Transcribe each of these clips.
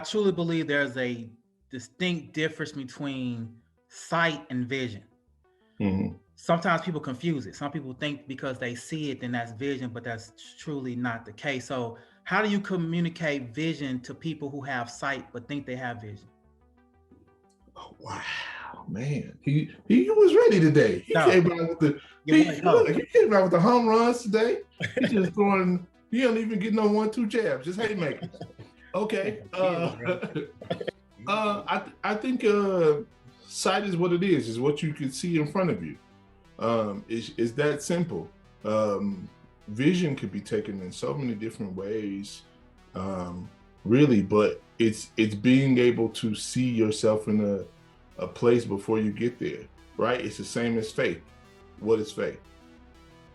truly believe there's a distinct difference between sight and vision. Mm-hmm. Sometimes people confuse it. Some people think because they see it, then that's vision, but that's truly not the case. So, how do you communicate vision to people who have sight but think they have vision? Oh, wow, man, he was ready today. He No, came out with the your boy look. go. He came out with the home runs today. He just throwing. He don't even get no 1-2 jabs. Just haymakers. Okay. I think sight is what it is. Is what you can see in front of you. Is that simple. Vision could be taken in so many different ways, really. But it's being able to see yourself in a place before you get there, right? It's the same as faith. What is faith,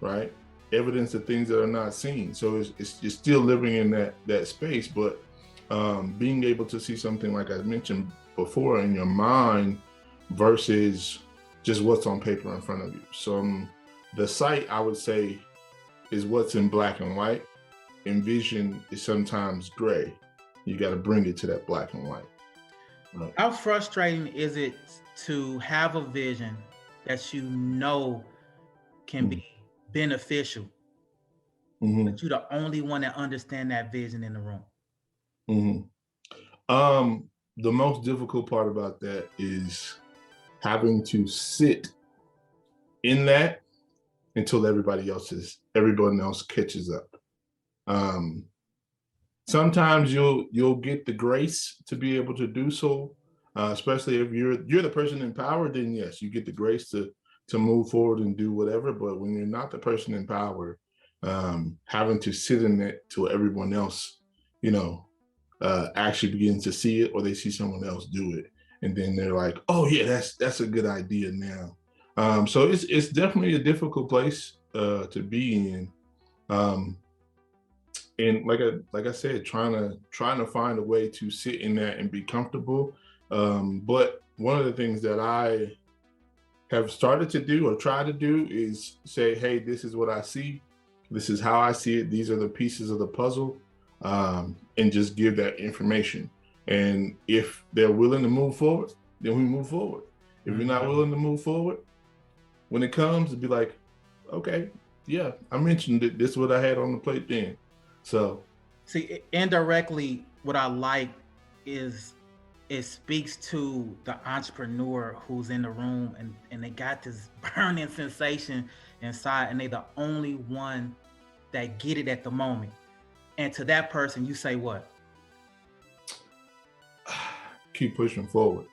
right? Evidence of things that are not seen. So it's you're still living in that space, but being able to see something like I mentioned before in your mind versus just what's on paper in front of you. So the sight, I would say, is what's in black and white, and vision is sometimes gray. You got to bring it to that black and white. Right. How frustrating is it to have a vision that you know can be beneficial, Mm-hmm. but you're the only one that understand that vision in the room? Mm-hmm. The most difficult part about that is having to sit in that until everybody else catches up. Sometimes you'll get the grace to be able to do so, especially if you're the person in power. Then yes, you get the grace to move forward and do whatever. But when you're not the person in power, having to sit in it till everyone else, actually begins to see it, or they see someone else do it, and then they're like, "Oh yeah, that's a good idea now." So it's definitely a difficult place to be in. And like I said, trying to find a way to sit in that and be comfortable. But one of the things that I have started to do or try to do is say, hey, this is what I see. This is how I see it. These are the pieces of the puzzle, and just give that information. And if they're willing to move forward, then we move forward. If you're not willing to move forward, when it comes, it'd be like, okay, yeah, I mentioned it. This is what I had on the plate then. So, see, indirectly, what I like is it speaks to the entrepreneur who's in the room and they got this burning sensation inside, and they the only one that get it at the moment. And to that person, you say what? keep pushing forward.